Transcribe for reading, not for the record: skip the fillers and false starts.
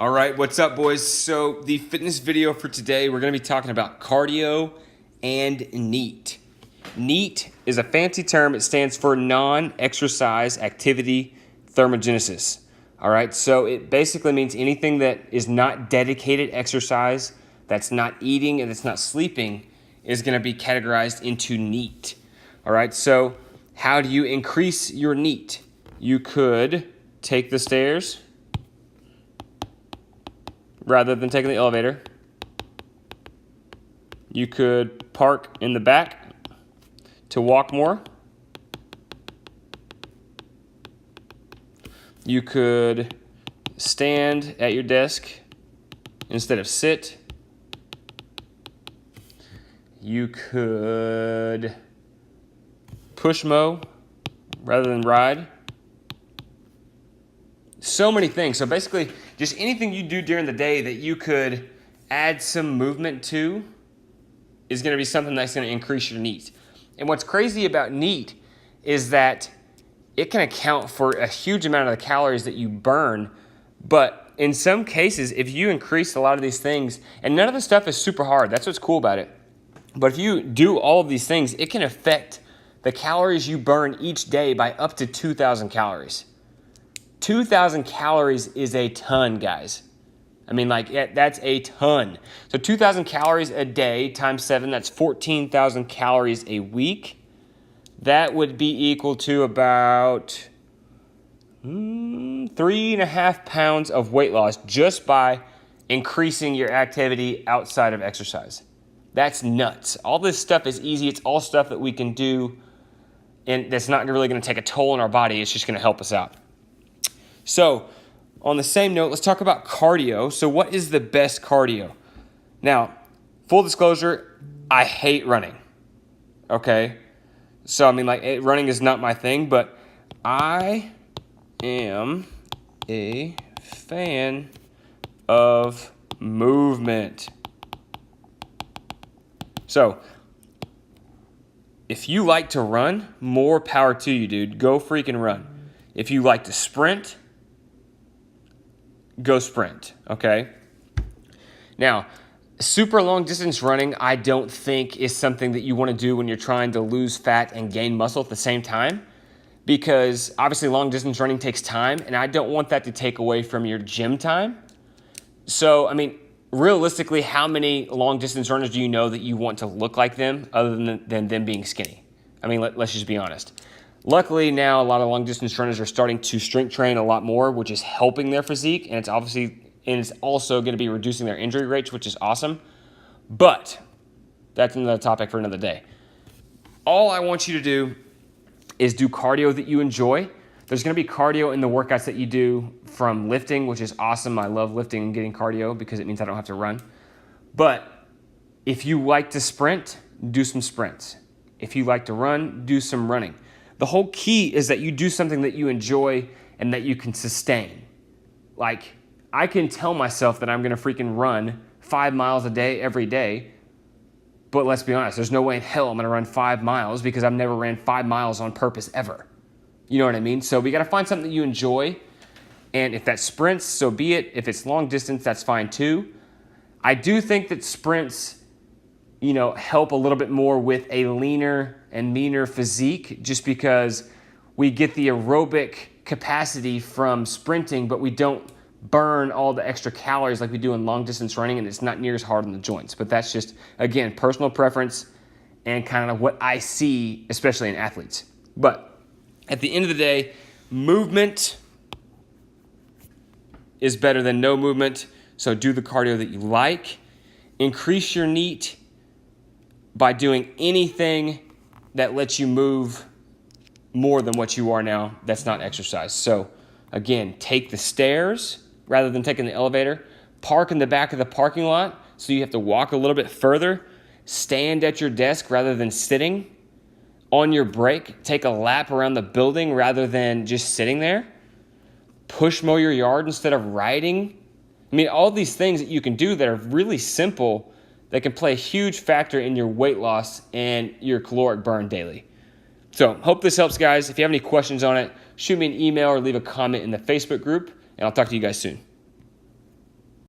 All right, what's up, boys? So the fitness video for today, we're going to be talking about cardio and NEAT. NEAT is a fancy term. It stands for non-exercise activity thermogenesis. All right, so it basically means anything that is not dedicated exercise, that's not eating, and that's not sleeping is going to be categorized into NEAT. All right, so how do you increase your NEAT? You could take the stairs rather than taking the elevator. You could park in the back to walk more. You could stand at your desk instead of sit. You could push mow rather than ride. So many things. So basically, just anything you do during the day that you could add some movement to is going to be something that's going to increase your NEAT. And what's crazy about NEAT is that it can account for a huge amount of the calories that you burn. But in some cases, if you increase a lot of these things, and none of the stuff is super hard, that's what's cool about it. But if you do all of these things, it can affect the calories you burn each day by up to 2,000 calories. 2,000 calories is a ton, guys. I mean, that's a ton. So 2,000 calories a day times 7, that's 14,000 calories a week. That would be equal to about 3.5 pounds of weight loss just by increasing your activity outside of exercise. That's nuts. All this stuff is easy. It's all stuff that we can do, and that's not really going to take a toll on our body. It's just going to help us out. So on the same note, let's talk about cardio. So what is the best cardio? Now, full disclosure, I hate running. Okay? So, I mean, running is not my thing, but I am a fan of movement. So, if you like to run, more power to you, dude. Go freaking run. If you like to sprint, go sprint, okay? Now, super long distance running, I don't think is something that you want to do when you're trying to lose fat and gain muscle at the same time, because obviously long distance running takes time, and I don't want that to take away from your gym time. So, I mean, realistically, how many long distance runners do you know that you want to look like them other than them being skinny? I mean, let's just be honest. Luckily now a lot of long distance runners are starting to strength train a lot more, which is helping their physique, and it's also going to be reducing their injury rates, which is awesome. But that's another topic for another day. All I want you to do is do cardio that you enjoy. There's going to be cardio in the workouts that you do from lifting, which is awesome. I love lifting and getting cardio because it means I don't have to run. But if you like to sprint, do some sprints. If you like to run, do some running. The whole key is that you do something that you enjoy and that you can sustain. Like, I can tell myself that I'm going to freaking run 5 miles a day every day, but let's be honest, there's no way in hell I'm going to run 5 miles because I've never ran 5 miles on purpose ever. You know what I mean? So we got to find something that you enjoy, and if that's sprints, so be it. If it's long distance, that's fine too. I do think that sprints, help a little bit more with a leaner and meaner physique, just because we get the aerobic capacity from sprinting, but we don't burn all the extra calories like we do in long distance running, and it's not near as hard on the joints. But that's just, again, personal preference and kind of what I see, especially in athletes. But at the end of the day, movement is better than no movement. So do the cardio that you like. Increase your NEAT by doing anything that lets you move more than what you are now that's not exercise. So again, take the stairs rather than taking the elevator. Park in the back of the parking lot so you have to walk a little bit further. Stand at your desk rather than sitting. On your break, take a lap around the building rather than just sitting there. Push mow your yard instead of riding. I mean, all these things that you can do that are really simple that can play a huge factor in your weight loss and your caloric burn daily. So hope this helps, guys. If you have any questions on it, shoot me an email or leave a comment in the Facebook group, and I'll talk to you guys soon.